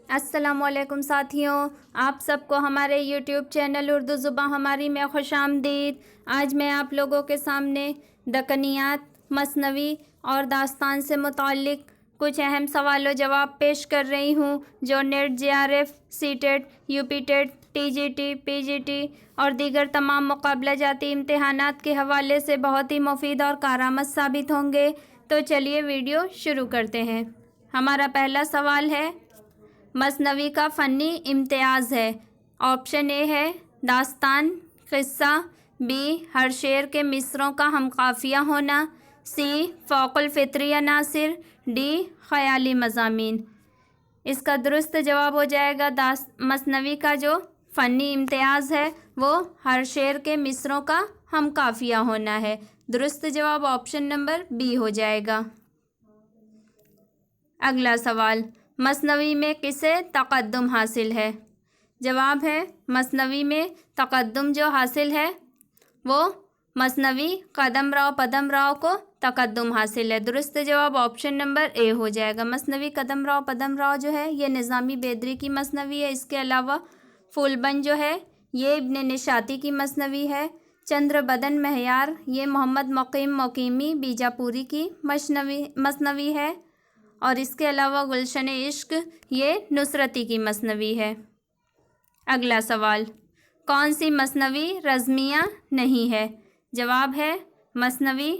अस्सलामुअलैकुम साथियों, आप सबको हमारे यूट्यूब चैनल उर्दू ज़ुबान हमारी में खुशामदीद। आज मैं आप लोगों के सामने दकनियात, मसनवी और दास्तान से मुताल्लिक़ कुछ अहम सवाल व जवाब पेश कर रही हूँ जो net, JRF, CTET, UPTET, TGT, PGT और दीगर तमाम मुकाबला जाती इम्तहानात के हवाले से बहुत ही मुफीद और कारआमद साबित होंगे। तो चलिए वीडियो शुरू करते हैं। हमारा पहला सवाल है, मसनवी का फ़नी इम्तियाज़ है। ऑप्शन ए है दास्तान, क़िस्सा, बी हर शेर के मिसरों का हमकाफिया होना, सी फ़ौक़ुल फ़ितरी अनासिर, डी ख़याली मज़ामीन। इसका दुरुस्त जवाब हो जाएगा मसनवी का जो फ़नी इम्तियाज़ है वो हर शेर के मिसरों का हमकाफिया होना है। दुरुस्त जवाब ऑप्शन नंबर बी हो जाएगा। अगला सवाल, मसनवी में किसे तक़द्दुम हासिल है? जवाब है मसनवी में तक़द्दुम जो हासिल है वो मसनवी कदम राव पदम राव को तक़द्दुम हासिल है। दुरुस्त जवाब ऑप्शन नंबर ए हो जाएगा। मसनवी कदम राव पदम राव जो है ये निज़ामी बेदरी की मसनवी है। इसके अलावा फूलबंद जो है ये इब्न निशाती की मसनवी है। चंद्र बदन महयार ये मोहम्मद मुकीम मुकीमी बीजापुरी की मसनवी है। और इसके अलावा गुलशन इश्क ये नुसरती की मसनवी है। अगला सवाल, कौन सी मसनवी रज़मिया नहीं है? जवाब है मसनवी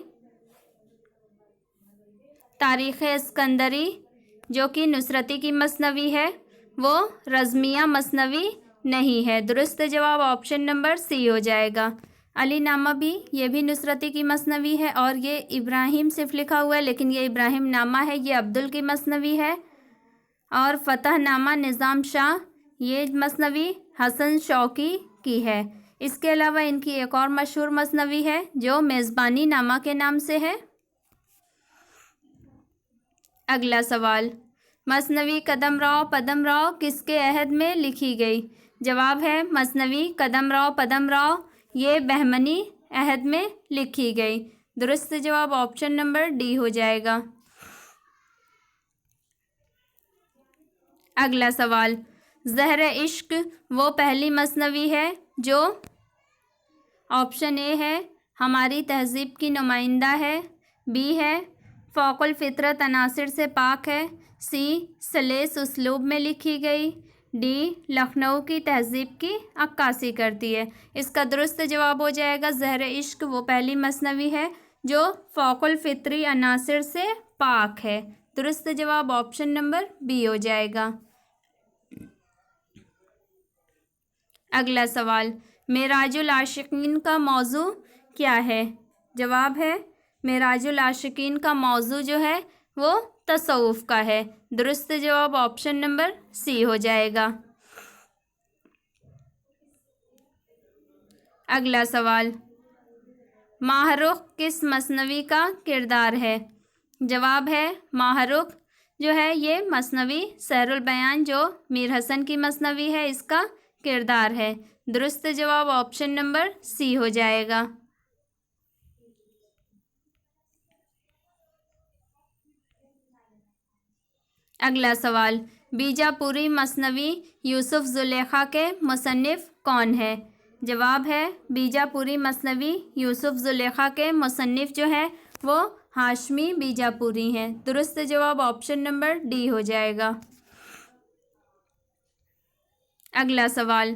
तारीख़ इस्कंदरी जो कि नुसरती की मसनवी है वो रज़मिया मसनवी नहीं है। दुरुस्त जवाब ऑप्शन नंबर सी हो जाएगा। अली नामा भी ये भी नुसरती की मसनवी है और ये इब्राहिम सिर्फ लिखा हुआ है लेकिन ये इब्राहिम नामा है, ये अब्दुल की मसनवी है। और फ़तह नामा निज़ाम शाह ये मसनवी हसन शौकी की है। इसके अलावा इनकी एक और मशहूर मसनवी है जो मेज़बानी नामा के नाम से है। अगला सवाल, मसनवी कदम राव पदम राव किसके अहद में लिखी गई? जवाब है मसनवी कदम राव पदम राव ये बहमनी अहद में लिखी गई। दुरुस्त जवाब ऑप्शन नंबर डी हो जाएगा। अगला सवाल, ज़हर इश्क वो पहली मसनवी है जो ऑप्शन ए है हमारी तहज़ीब की नुमाइंदा है, बी है फ़ौक़ुल फ़ितरत अनासिर से पाक है, सी सलेस उसलूब में लिखी गई, डी लखनऊ की तहज़ीब की अक्कासी करती है। इसका दुरुस्त जवाब हो जाएगा ज़हर इश्क वो पहली मसनवी है जो फ़ौक़ुल फ़ितरी अनासिर से पाक है। दुरुस्त जवाब ऑप्शन नंबर बी हो जाएगा। अगला सवाल, मेराजुल आशिकीन का मौजू क्या है? जवाब है मेराजुल आशिकीन का मौजू जो है वो तसव्वुफ़ का है। दुरुस्त जवाब ऑप्शन नंबर सी हो जाएगा। अगला सवाल, माहरुख किस मसनवी का किरदार है? जवाब है माहरुख जो है ये मसनवी सहरुल बयान जो मीर हसन की मसनवी है इसका किरदार है। दुरुस्त जवाब ऑप्शन नंबर सी हो जाएगा। अगला सवाल, बीजापुरी मसनवी यूसुफ ज़ुलेखा के मुसन्निफ़ कौन है? जवाब है बीजापुरी मसनवी यूसुफ ज़ुलेखा के मुसन्निफ़ जो है वो हाशमी बीजापुरी हैं। दुरुस्त जवाब ऑप्शन नंबर डी हो जाएगा। अगला सवाल,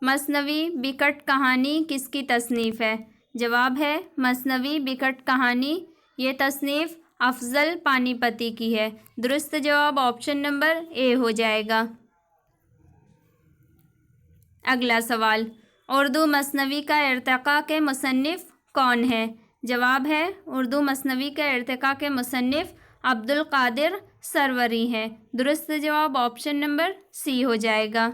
मसनवी बिकट कहानी किसकी तसनीफ़ है? जवाब है मसनवी बिकट कहानी ये तसनीफ़ अफजल पानीपती की है। दुरुस्त जवाब ऑप्शन नंबर ए हो जाएगा। अगला सवाल, उर्दू मसनवी का इर्तिक़ा के मुसन्निफ़ कौन है? जवाब है उर्दू मसनवी का इर्तिक़ा के मुसन्निफ़ अब्दुल क़ादिर सरवरी हैं। दुरुस्त जवाब ऑप्शन नंबर सी हो जाएगा।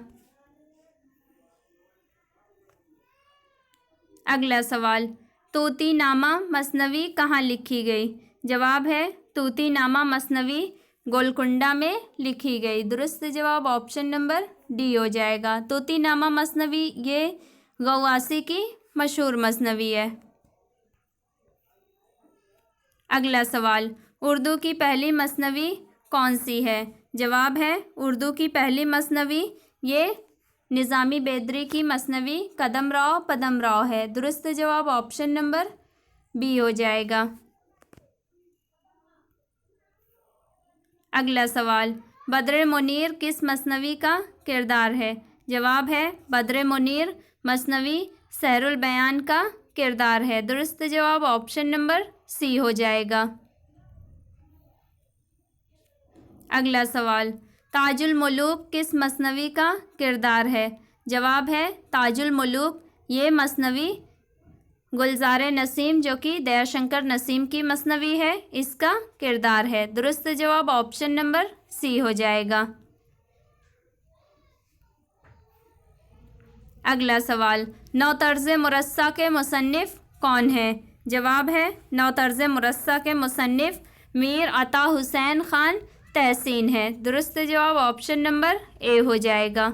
अगला सवाल, तूती नामा मसनवी कहाँ लिखी गई? जवाब है तूती नामा मसनवी गोलकुंडा में लिखी गई। दुरुस्त जवाब ऑप्शन नंबर डी हो जाएगा। तूती नामा मसनवी ये गवासी की मशहूर मसनवी है। अगला सवाल, उर्दू की पहली मसनवी कौन सी है? जवाब है उर्दू की पहली मसनवी ये निज़ामी बेदरी की मसनवी कदमराव पदमराव है। दुरुस्त जवाब ऑप्शन नंबर बी हो जाएगा। अगला सवाल, बद्र मुनीर किस मसनवी का किरदार है? जवाब है बद्र मुनीर मसनवी सहरुल बयान का किरदार है। दुरुस्त जवाब ऑप्शन नंबर सी हो जाएगा। अगला सवाल, ताजुल मुलूक किस मसनवी का किरदार है? जवाब है ताजुल मुलूक ये मसनवी गुलजार नसीम जो कि दयाशंकर नसीम की मसनवी है, इसका किरदार है। दुरुस्त जवाब ऑप्शन नंबर सी हो जाएगा। अगला सवाल, नौतर्ज़ मुरस्सा के मुसन्निफ़ कौन है? जवाब है नौतर्ज़ मुरस्सा के मुसन्निफ़ मीर अता हुसैन ख़ान तहसीन है। दुरुस्त जवाब ऑप्शन नंबर ए हो जाएगा।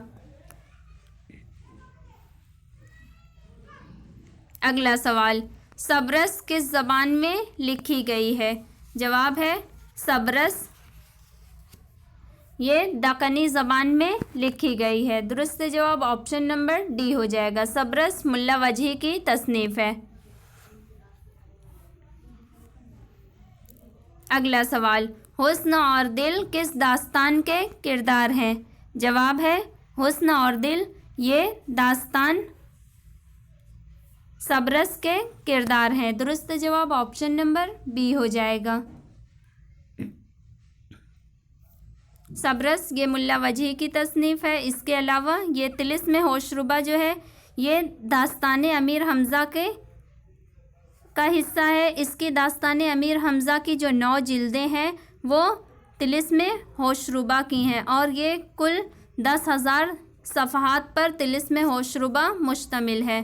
अगला सवाल, सबरस किस ज़बान में लिखी गई है? जवाब है सबरस ये दक्कनी ज़बान में लिखी गई है। दुरुस्त जवाब ऑप्शन नंबर डी हो जाएगा। सबरस मुल्ला वजही की तसनीफ़ है। अगला सवाल, हुस्न और दिल किस दास्तान के किरदार हैं? जवाब है हुस्न और दिल ये दास्तान सबरस के किरदार हैं। दुरुस्त जवाब ऑप्शन नंबर बी हो जाएगा। सबरस ये मुल्ला वजही की तसनीफ़ है। इसके अलावा ये तिलिस्म होशरुबा जो है ये दास्तान अमीर हमज़ा के का हिस्सा है। इसकी दास्तान अमीर हमज़ा की जो 9 जिल्दें हैं वो तिलिस्म होशरुबा की हैं और ये कुल 10,000 सफ़हात पर तिलिस्म होशरुबा मुश्तमिल है।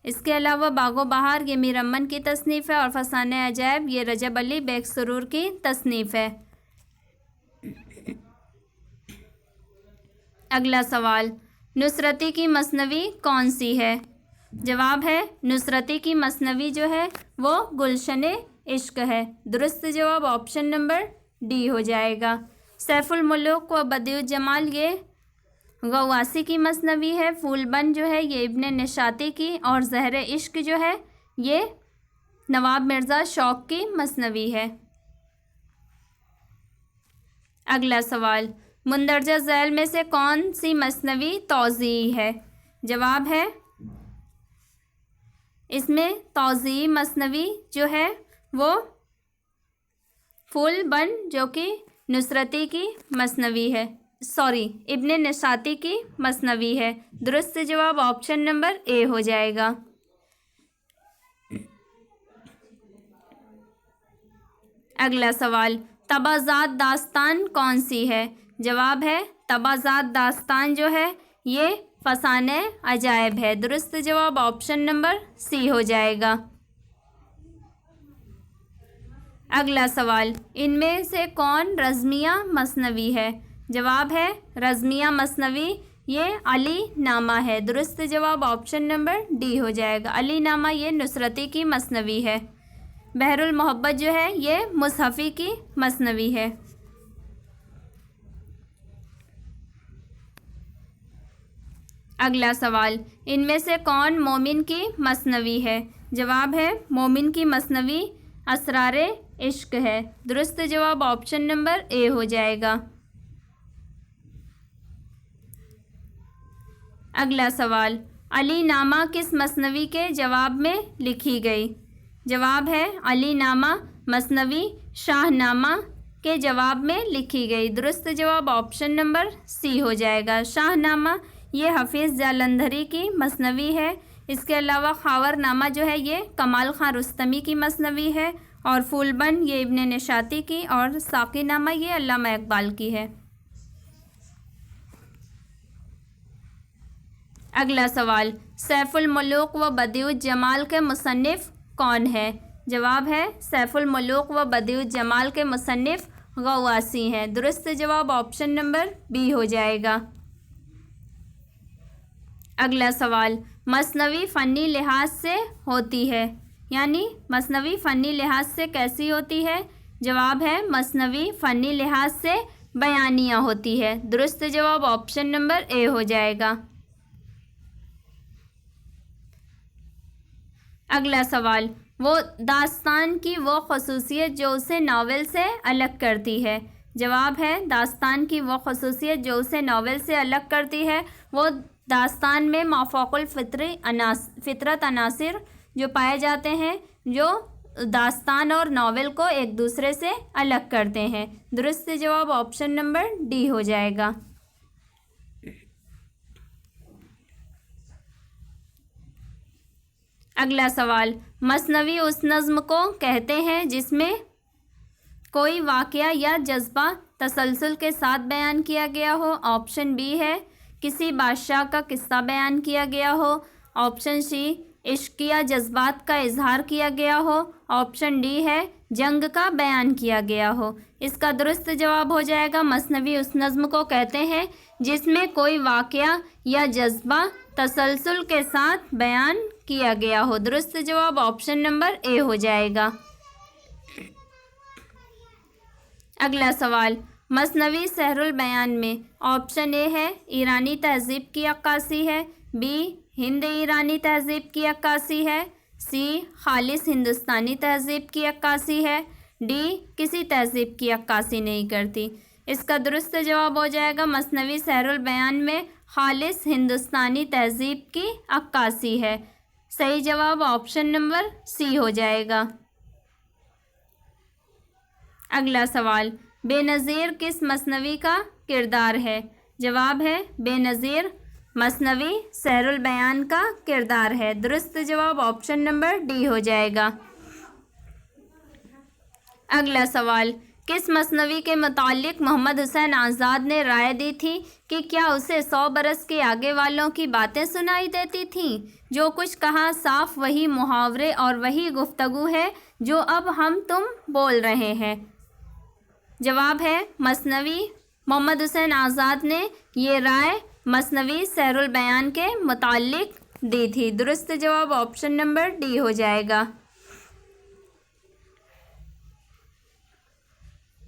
इसके अलावा बागो बहार ये मीर अमन की तसनीफ़ है और फसाने अजायब ये रजब अली बेग सुरूर की तसनीफ़ है। अगला सवाल, नुसरती की मसनवी कौन सी है? जवाब है नुसरती की मसनवी जो है वो गुलशन इश्क है। दुरुस्त जवाब ऑप्शन नंबर डी हो जाएगा। सैफुल मुल्क व बदिउल जमाल ये गवासी की मसनवी है। फूलबन जो है ये इब्ने निशाती की और ज़हर इश्क जो है ये नवाब मिर्ज़ा शौक़ की मसनवी है। अगला सवाल, मुंदरजा ज़ैल में से कौन सी मसनवी तौज़ीई है? जवाब है इसमें तौज़ीई मसनवी जो है वो फूलबन जो कि नुसरती की मसनवी है, इब्ने निशाती की मसनवी है। दुरुस्त जवाब ऑप्शन नंबर ए हो जाएगा। अगला सवाल, तबाज़ात दास्तान कौन सी है? जवाब है तबाज़ात दास्तान जो है ये फसाने अजायब है। दुरुस्त जवाब ऑप्शन नंबर सी हो जाएगा। अगला सवाल, इनमें से कौन रज़मिया मसनवी है? जवाब है रज़मिया मसनवी ये अली नामा है। दुरुस्त जवाब ऑप्शन नंबर डी हो जाएगा। अली नामा ये नुसरती की मसनवी है। बहरुल मोहब्बत जो है ये मुसहफ़ी की मसनवी है। अगला सवाल, इनमें से कौन मोमिन की मसनवी है? जवाब है मोमिन की मसनवी असरारे इश्क है। दुरुस्त जवाब ऑप्शन नंबर ए हो जाएगा। अगला सवाल, अली नामा किस मसनवी के जवाब में लिखी गई? जवाब है अली नामा मसनवी शाहनामा के जवाब में लिखी गई। दुरुस्त जवाब ऑप्शन नंबर सी हो जाएगा। शाहनामा ये हफीज़ जालंधरी की मसनवी है। इसके अलावा खावरनामा जो है ये कमाल खां रुस्तमी की मसनवी है और फूलबन ये इब्ने निशाती की और साक़ीनामा ये अल्लामा इकबाल की है। अगला सवाल, सैफुल मुल्क व बदिउल जमाल के मुसन्निफ़ कौन है? जवाब है सैफुल मुल्क व बदिउल जमाल के मुसन्निफ़ गवासी हैं। दुरुस्त जवाब ऑप्शन नंबर बी हो जाएगा। अगला सवाल, मसनवी फ़नी लिहाज से होती है, यानी मसनवी फ़नी लिहाज से कैसी होती है? जवाब है मसनवी फ़नी लिहाज से बयानिया होती है। दुरुस्त जवाब ऑप्शन नंबर ए हो जाएगा। अगला सवाल, वो दास्तान की वो खसूसियत जो उसे नावल से अलग करती है। जवाब है दास्तान की वो खसूसियत जो उसे नावल से अलग करती है वो दास्तान में माफ़ौकुल फितरत अनासिर जो पाए जाते हैं जो दास्तान और नावल को एक दूसरे से अलग करते हैं। दुरुस्त जवाब ऑप्शन नंबर डी हो जाएगा। अगला सवाल, मसनवी उस नज़्म को कहते हैं जिसमें कोई वाक़या या जज्बा तसलसल के साथ बयान किया गया हो। ऑप्शन बी है किसी बादशाह का किस्सा बयान किया गया हो। ऑप्शन सी इश्क या जज्बात का इजहार किया गया हो। ऑप्शन डी है जंग का बयान किया गया हो। इसका दुरुस्त जवाब हो जाएगा मसनवी उस नज़्म को कहते हैं जिसमें कोई वाक़या या जज्बा तसलसल के साथ बयान किया गया हो। दुरुस्त जवाब ऑप्शन नंबर ए हो जाएगा। अगला सवाल, मसनवी सहरुल बयान में ऑप्शन ए है ईरानी तहज़ीब की अक्कासी है, बी हिंद ईरानी तहज़ीब की अक्कासी है, सी खालिस हिंदुस्तानी तहज़ीब की अक्कासी है, डी किसी तहज़ीब की अक्कासी नहीं करती। इसका दुरुस्त जवाब हो जाएगा मसनवी सहरुल बयान में खालिस हिंदुस्तानी तहज़ीब की अक्कासी है। सही जवाब ऑप्शन नंबर सी हो जाएगा। अगला सवाल, बेनज़ीर किस मसनवी का किरदार है। जवाब है बेनज़ीर मसनवी सहरुल बयान का किरदार है। दुरुस्त जवाब ऑप्शन नंबर डी हो जाएगा। अगला सवाल, किस मसनवी के मुतालिक मोहम्मद हुसैन आज़ाद ने राय दी थी कि क्या उसे 100 बरस के आगे वालों की बातें सुनाई देती थीं। जो कुछ कहा साफ वही मुहावरे और वही गुफ्तगू है जो अब हम तुम बोल रहे हैं। जवाब है मसनवी मोहम्मद हुसैन आज़ाद ने ये राय मसनवी सहरुल बयान के मुतालिक दी थी। दुरुस्त जवाब ऑप्शन नंबर डी हो जाएगा।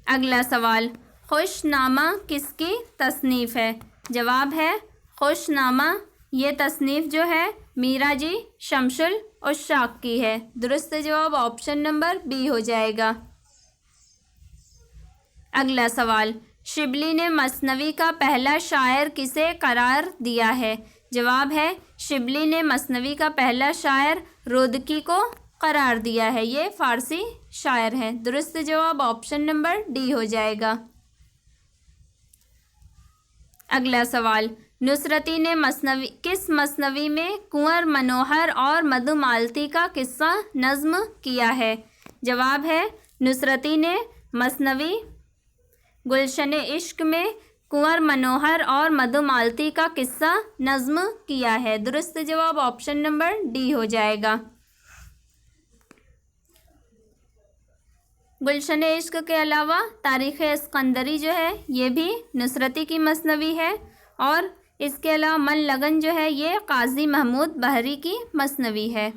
अगला सवाल, खुशनामा किसकी तसनीफ़ है। जवाब है खुशनामा ये तसनीफ़ जो है मीरा जी शमसुल उश्शाक की है। दुरुस्त जवाब ऑप्शन नंबर बी हो जाएगा। अगला सवाल, शिबली ने मसनवी का पहला शायर किसे करार दिया है। जवाब है शिबली ने मसनवी का पहला शायर रुदकी को करार दिया है। ये फ़ारसी शायर है। दुरुस्त जवाब ऑप्शन नंबर डी हो जाएगा। अगला सवाल, नुसरती ने किस मसनवी में कुंवर मनोहर और मधुमालती का किस्सा नज़्म किया है। जवाब है नुसरती ने मसनवी गुलशन इश्क में कुंवर मनोहर और मधुमालती का किस्सा नज़्म किया है। दुरुस्त जवाब ऑप्शन नंबर डी हो जाएगा। गुलशन इश्क के अलावा तारीख़ इस्कंदरी जो है ये भी नुसरती की मसनवी है और इसके अलावा मन लगन जो है ये काजी महमूद बहरी की मसनवी है।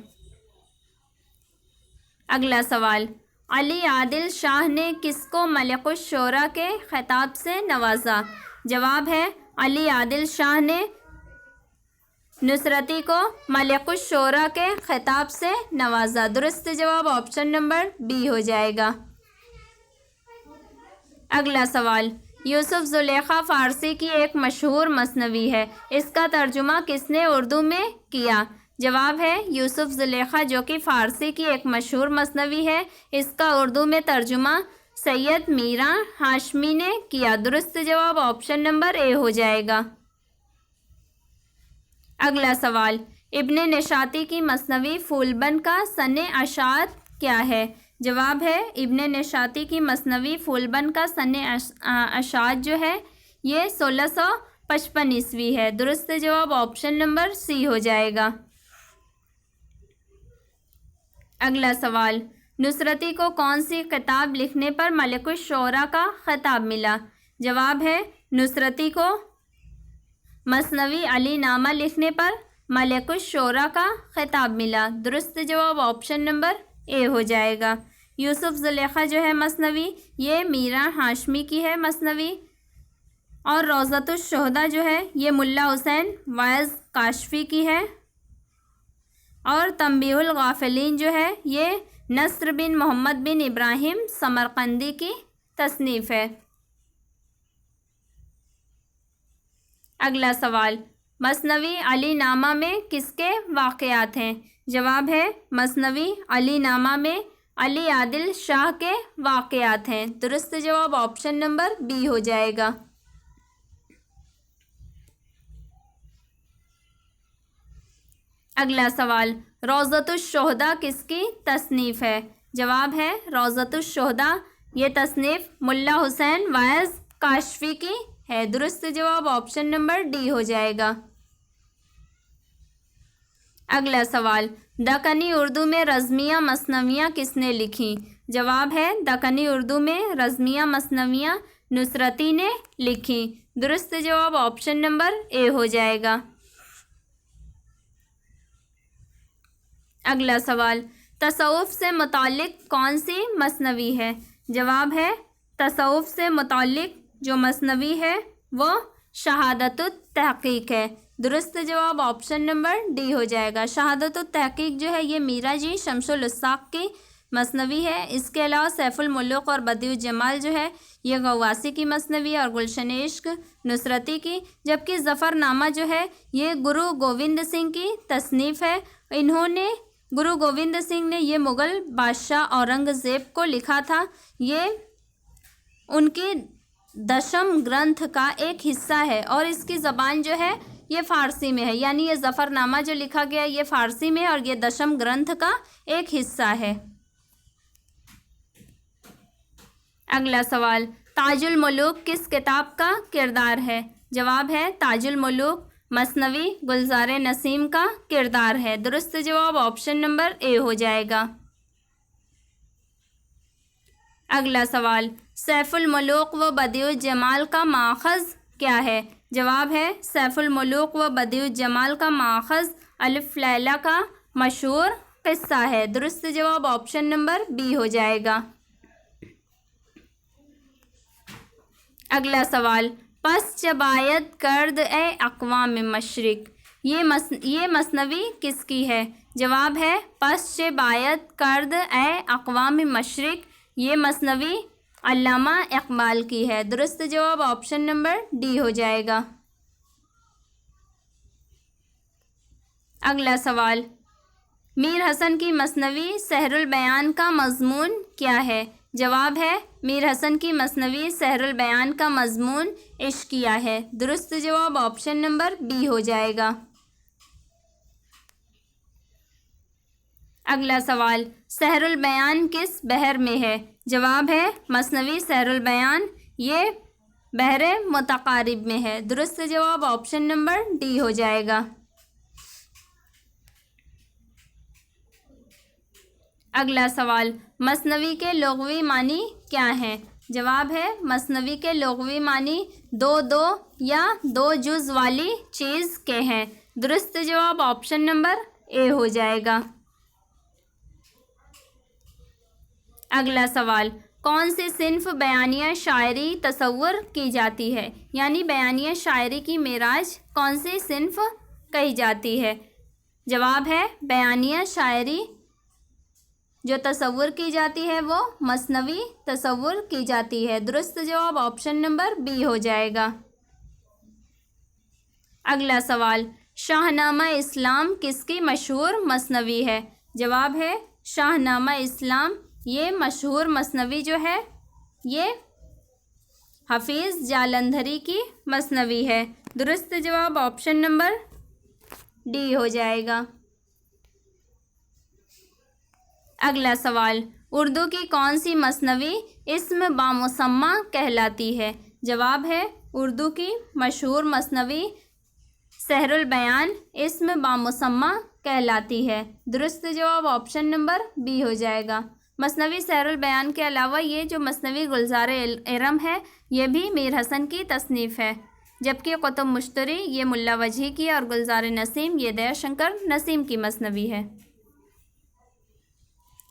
अगला सवाल, अली आदिल शाह ने किसको मलिकुश्शोरा के खिताब से नवाजा। जवाब है अली आदिल शाह ने नुसरती को मलिकुश्शोरा के खिताब से नवाजा। दुरुस्त जवाब ऑप्शन नंबर बी हो जाएगा। अगला सवाल, यूसुफ ज़ुलेखा फ़ारसी की एक मशहूर मसनवी है। इसका तर्जुमा किसने उर्दू में किया। जवाब है यूसुफ ज़ुलेखा जो कि फ़ारसी की एक मशहूर मसनवी है। इसका उर्दू में तर्जुमा सैयद मीरा हाशमी ने किया। दुरुस्त जवाब ऑप्शन नंबर ए हो जाएगा। अगला सवाल, इब्ने निशाती की मसनवी फूलबन का सने अशात क्या है। जवाब है इब्ने निशाती की मसनवी फूलबन का सने अशात जो है ये 1655 ईस्वी है। दुरुस्त जवाब ऑप्शन नंबर सी हो जाएगा। अगला सवाल, नुसरती को कौन सी किताब लिखने पर मलिकुश्शोरा का खिताब मिला। जवाब है नुसरती को मसनवी अली नामा लिखने पर मलिकुश्शोरा का खिताब मिला। दुरुस्त जवाब ऑप्शन नंबर ए हो जाएगा। यूसुफ ज़ुलेखा जो है मसनवी ये मीरा हाशमी की है मसनवी। और रोज़तुश शोहदा जो है ये मुल्ला हुसैन वाइज़ काशफी की है। और तंबीहुल गाफिलीन जो है ये नस्र बिन मोहम्मद बिन इब्राहिम समरकंदी की तसनीफ़ है। अगला सवाल, मसनवी अली नामा में किसके वाक़यात हैं? जवाब है मसनवी अली नामा में अली आदिल शाह के वाक़यात हैं। दुरुस्त जवाब ऑप्शन नंबर बी हो जाएगा। अगला सवाल, रोज़तुश शोहदा किसकी तसनीफ़ है? जवाब है रोज़तुश शोहदा ये तसनीफ़ मुल्ला हुसैन वाइज़ काशफी की है। दुरुस्त जवाब ऑप्शन नंबर डी हो जाएगा। अगला सवाल, दक्कनी उर्दू में रज़मिया मसनवियाँ किसने लिखी? जवाब है दक्कनी उर्दू में रज़मिया मसनवियाँ नुसरती ने लिखी। दुरुस्त जवाब ऑप्शन नंबर ए हो जाएगा। अगला सवाल, तसव्वुफ़ से मुताल्लिक़ कौन सी मसनवी है? जवाब है तसव्वुफ़ से मुताल्लिक़ जो मसनवी है वो शहादतुत तहक़ीक़ है। दुरुस्त जवाब ऑप्शन नंबर डी हो जाएगा। शहादतुत तहक़ीक़ जो है ये मीरा जी शमसुल उस्साक़ की मसनवी है। इसके अलावा सैफुल मुल्क और बदिउल जमाल जो है ये गवासी की मसनवी और गुलशन इश्क नुसरती की। जबकि ज़फ़रनामा जो है ये गुरु गोविंद सिंह की तसनीफ़ है। इन्होंने गुरु गोविंद सिंह ने ये मुग़ल बादशाह औरंगज़ेब को लिखा था। ये उनके दशम ग्रंथ का एक हिस्सा है और इसकी ज़बान जो है ये फ़ारसी में है। यानी ये ज़फ़रनामा जो लिखा गया ये फ़ारसी में है और ये दशम ग्रंथ का एक हिस्सा है। अगला सवाल, ताजुल मुलूक किस किताब का किरदार है? जवाब है ताजुल मुलूक मसनवी गुलज़ार नसीम का किरदार है। दुरुस्त जवाब ऑप्शन नंबर ए हो जाएगा। अगला सवाल, सैफुल मुलूक व बदिउल जमाल का माखज़ क्या है? जवाब है सैफुल मुलूक व बदिउल जमाल का माखज़ अलिफ लैला का मशहूर क़िस्सा है। दुरुस्त जवाब ऑप्शन नंबर बी हो जाएगा। अगला सवाल, पस जबायत कर्द ए अक़वाम मशरिक़ ये मसनवी किसकी है? जवाब है पस जबायत कर्द ए अक़वाम मशरिक़ ये मसनवी अल्लामा इक़बाल की है। दुरुस्त जवाब ऑप्शन नंबर डी हो जाएगा। अगला सवाल, मीर हसन की मसनवी सहरुल बयान का मज़मून क्या है? जवाब है मीर हसन की मसनवी सहरुल बयान का मज़मून इश्किया है। दुरुस्त जवाब ऑप्शन नंबर बी हो जाएगा। अगला सवाल, सहरुल बयान किस बहर में है? जवाब है मसनवी सहरुल बयान ये बहरे मुतक़ारिब में है। दुरुस्त जवाब ऑप्शन नंबर डी हो जाएगा। अगला सवाल, मसनवी के लुग़वी मानी क्या हैं? जवाब है मसनवी के लुग़वी मानी दो या दो जुज़ वाली चीज़ के हैं। दुरुस्त जवाब ऑप्शन नंबर ए हो जाएगा। अगला सवाल, कौन सी सिन्फ़ बयानिया शायरी तसव्वुर की जाती है? यानी बयानिया शायरी की मेराज कौन सी सिन्फ़ कही जाती है? जवाब है बयानिया शायरी जो तसव्वुर की जाती है वो मसनवी तसव्वुर की जाती है। दुरुस्त जवाब ऑप्शन नंबर बी हो जाएगा। अगला सवाल, शाहनामा इस्लाम किसकी मशहूर मसनवी है? जवाब है शाहनामा इस्लाम ये मशहूर मसनवी जो है ये हफ़ीज़ जालंधरी की मसनवी है। दुरुस्त जवाब ऑप्शन नंबर डी हो जाएगा। अगला सवाल, उर्दू की कौन सी मसनवी इस्म बामुसम्मा कहलाती है? जवाब है उर्दू की मशहूर मसनवी सहरुल बयान इस्म बामुसम्मा कहलाती है। दुरुस्त जवाब ऑप्शन नंबर बी हो जाएगा। मसनवी सहरुल बयान के अलावा ये जो मसनवी गुलज़ार इरम है ये भी मीर हसन की तसनीफ़ है। जबकि कुतुब मुश्तरी ये मुल्ला वजही की और गुलज़ार नसीम ये दयाशंकर नसीम की मसनवी है।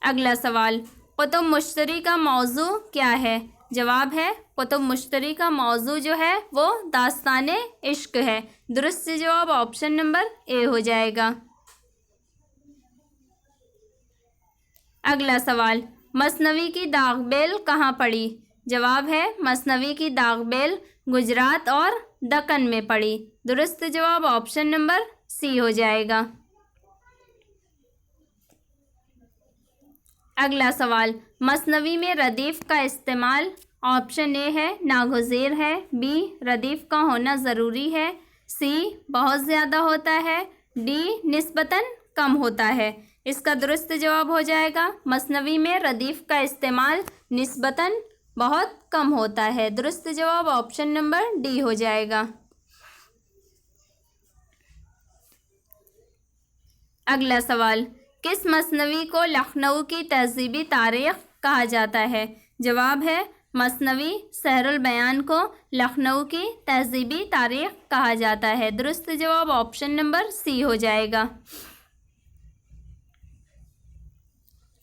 अगला सवाल, कुतुब मुश्तरी का मौजू क्या है? जवाब है कुतुब मुश्तरी का मौजू जो है वो दास्ताने इश्क है। दुरुस्त जवाब ऑप्शन नंबर ए हो जाएगा। अगला सवाल, मसनवी की दागबेल कहाँ पड़ी? जवाब है मसनवी की दागबेल गुजरात और दक्कन में पड़ी। दुरुस्त जवाब ऑप्शन नंबर सी हो जाएगा। अगला सवाल, मसनवी में रदीफ़ का इस्तेमाल ऑप्शन ए है नागुज़ीर है, बी रदीफ़ का होना ज़रूरी है, सी बहुत ज़्यादा होता है, डी निस्बतन कम होता है। इसका दुरुस्त जवाब हो जाएगा मसनवी में रदीफ़ का इस्तेमाल निस्बतन बहुत कम होता है। दुरुस्त जवाब ऑप्शन नंबर डी हो जाएगा। अगला सवाल, किस मसनवी को लखनऊ की तहज़ीबी तारीख़ कहा जाता है? जवाब है मसनवी सहरुल बयान को लखनऊ की तहज़ीबी तारीख़ कहा जाता है। दुरुस्त जवाब ऑप्शन नंबर सी हो जाएगा।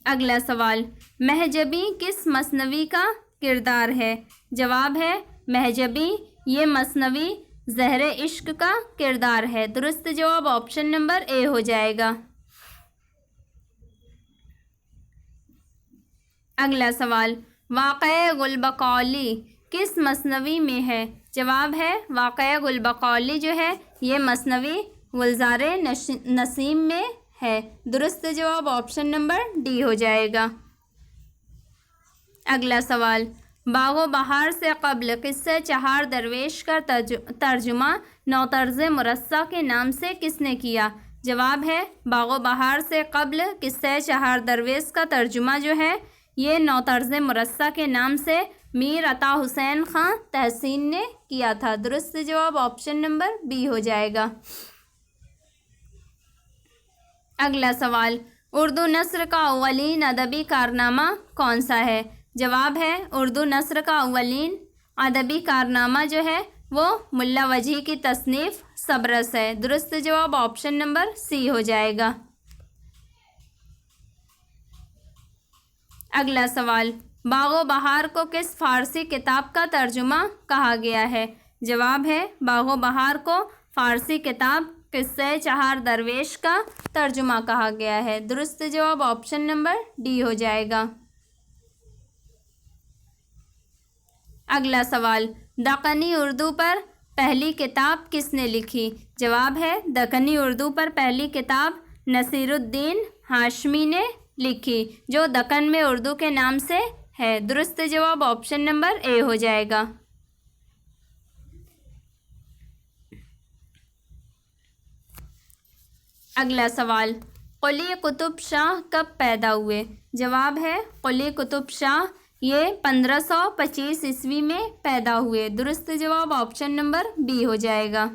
अगला सवाल, महजबी किस मसनवी का किरदार है? जवाब है महजबी ये मसनवी ज़हरे इश्क का किरदार है। दुरुस्त जवाब ऑप्शन नंबर ए हो जाएगा। अगला सवाल, वाक़या गुलबकौली किस मसनवी में है? जवाब है वाक़या गुलबकौली जो है ये मसनवी गुलज़ारे नसीम में है। दुरुस्त जवाब ऑप्शन नंबर डी हो जाएगा। अगला सवाल, बागो बहार से क़ब्ल किस्से चहार दरवेश का तर्जुमा नौतर्ज़ मुरस्सा के नाम से किसने किया? जवाब है बागो बहार से क़ब्ल किस्से चहार दरवेश का तर्जुमा जो है ये नौतर्ज़ मुरस्सा के नाम से मीर अता हुसैन ख़ान तहसीन ने किया था। दुरुस्त जवाब ऑप्शन नंबर बी हो जाएगा। अगला सवाल, उर्दू नस्र का अव्वलीन अदबी कारनामा कौन सा है? जवाब है उर्दू नस्र का अव्वलीन अदबी कारनामा जो है वो मुल्ला वजी की तसनीफ़ सबरस है। दुरुस्त जवाब ऑप्शन नंबर सी हो जाएगा। अगला सवाल, बागो बहार को किस फ़ारसी किताब का तर्जुमा कहा गया है? जवाब है बागो बहार को फ़ारसी किताब किस्से चहार दरवेश का तर्जुमा कहा गया है। दुरुस्त जवाब ऑप्शन नंबर डी हो जाएगा। अगला सवाल, दक्कनी उर्दू पर पहली किताब किसने लिखी? जवाब है दक्कनी उर्दू पर पहली किताब नसीरुद्दीन हाशमी ने लिखी जो दक्कन में उर्दू के नाम से है। दुरुस्त जवाब ऑप्शन नंबर ए हो जाएगा। अगला सवाल, कुली कुतुब शाह कब पैदा हुए? जवाब है कुली कुतुब शाह ये 1525 ईस्वी में पैदा हुए। दुरुस्त जवाब ऑप्शन नंबर बी हो जाएगा।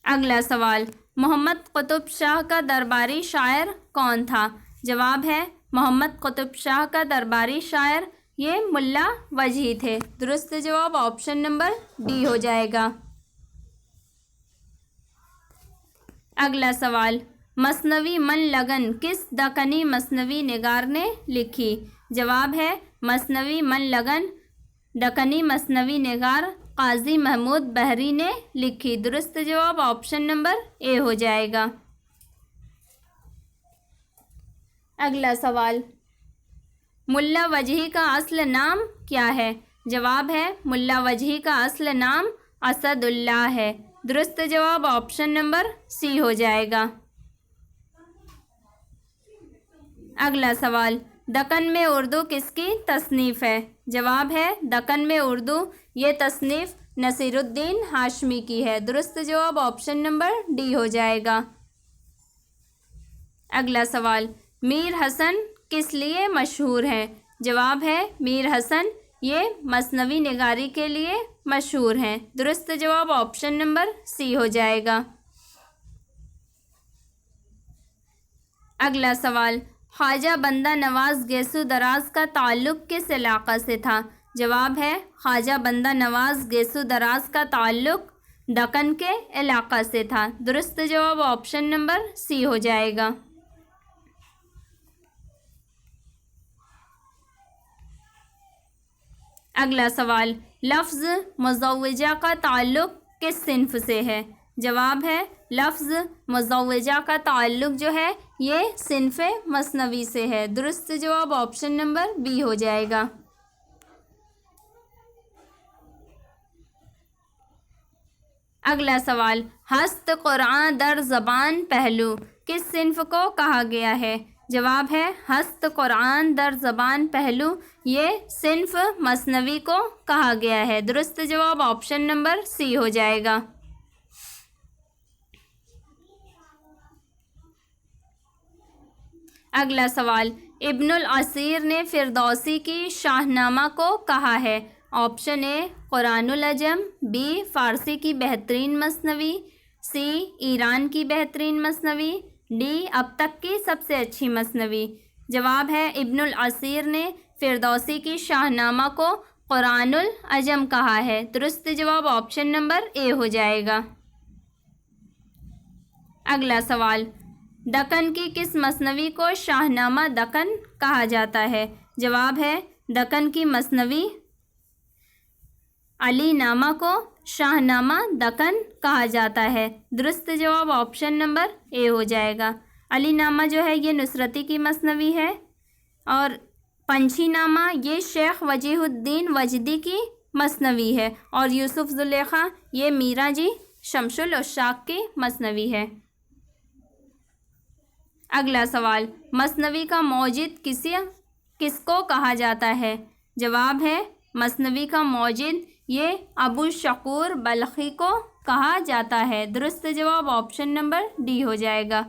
अगला सवाल, मोहम्मद कुतुब शाह का दरबारी शायर कौन था? जवाब है मोहम्मद कुतुब शाह का दरबारी शायर ये मुल्ला वजी थे। दुरुस्त जवाब ऑप्शन नंबर डी हो जाएगा। अगला सवाल, मसनवी मन लगन किस दक्कनी मसनवी निगार ने लिखी? जवाब है मसनवी मन लगन दक्कनी मसनवी निगार काजी महमूद बहरी ने लिखी। दुरुस्त जवाब ऑप्शन नंबर ए हो जाएगा। अगला सवाल, मुल्ला वजही का असल नाम क्या है? जवाब है मुल्ला वजही का असल नाम असदुल्लाह है। दुरुस्त जवाब ऑप्शन नंबर सी हो जाएगा। अगला सवाल, दक्कन में उर्दू किसकी तसनीफ़ है? जवाब है दक्कन में उर्दू ये तसनीफ़ नसीरुद्दीन हाशमी की है। दुरुस्त जवाब ऑप्शन नंबर डी हो जाएगा। अगला सवाल, मीर हसन किस लिए मशहूर हैं? जवाब है मीर हसन ये मसनवी निगारी के लिए मशहूर हैं। दुरुस्त जवाब ऑप्शन नंबर सी हो जाएगा। अगला सवाल, ख्वाजा बंदा नवाज़ गेसु दराज का ताल्लुक़ किस इलाक़ा से था? जवाब है ख्वाजा बंदा नवाज़ गेसु दराज का ताल्लुक़ दक्कन के इलाक़ा से था। दुरुस्त जवाब ऑप्शन नंबर सी हो जाएगा। अगला सवाल, लफ्ज़ मुज़व्वजा का ताल्लुक़ किस सिन्फ़ से है? जवाब है लफ्ज़ मुज़व्वजा का ताल्लुक़ जो है ये सिन्फ़ मसनवी से है। दुरुस्त जवाब ऑप्शन नंबर बी हो जाएगा। अगला सवाल, हस्त कुरान दर ज़बान पहलू किस सिन्फ़ को कहा गया है? जवाब है हस्त कुरान दर ज़बान पहलू ये सिन्फ़ मसनवी को कहा गया है। दुरुस्त जवाब ऑप्शन नंबर सी हो जाएगा। अगला सवाल, इब्नुल असीर ने फिरदौसी की शाहनामा को कहा है। ऑप्शन ए कुरानुल अजम, बी फ़ारसी की बेहतरीन मसनवी, सी ईरान की बेहतरीन मसनवी, डी अब तक की सबसे अच्छी मसनवी। जवाब है इब्नुल असीर ने फिरदौसी की शाहनामा को कुरानुल अजम कहा है। दुरुस्त जवाब ऑप्शन नंबर ए हो जाएगा। अगला सवाल, दक्कन की किस मसनवी को शाहनामा दक्कन कहा जाता है? जवाब है दक्कन की मसनवी अली नामा को शाहनामा दक्कन कहा जाता है। दुरुस्त जवाब ऑप्शन नंबर ए हो जाएगा। अली नामा जो है ये नुसरती की मसनवी है और पंछी नामा ये शेख वजीहुद्दीन वजदी की मसनवी है और यूसुफ ज़ुलेखा ये मीरा जी शमसुल उश्शाक की मसनवी है। अगला सवाल, मसनवी का मौजिद किसको कहा जाता है? जवाब है मसनवी का मौजिद ये अबू शकूर बल्खी को कहा जाता है। दुरुस्त जवाब ऑप्शन नंबर डी हो जाएगा।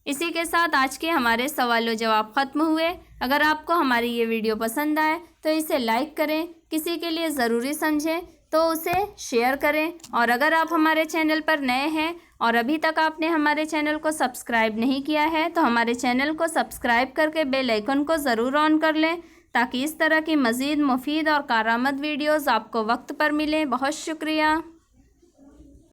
इसी के साथ आज के हमारे सवाल व जवाब ख़त्म हुए। अगर आपको हमारी ये वीडियो पसंद आए तो इसे लाइक करें, किसी के लिए ज़रूरी समझें तो उसे शेयर करें और अगर आप हमारे चैनल पर नए हैं और अभी तक आपने हमारे चैनल को सब्सक्राइब नहीं किया है तो हमारे चैनल को सब्सक्राइब करके बेल आइकन को ज़रूर ऑन कर लें ताकि इस तरह की मज़ीद मुफीद और कारआमद वीडियोज़ आपको वक्त पर मिलें। बहुत शुक्रिया।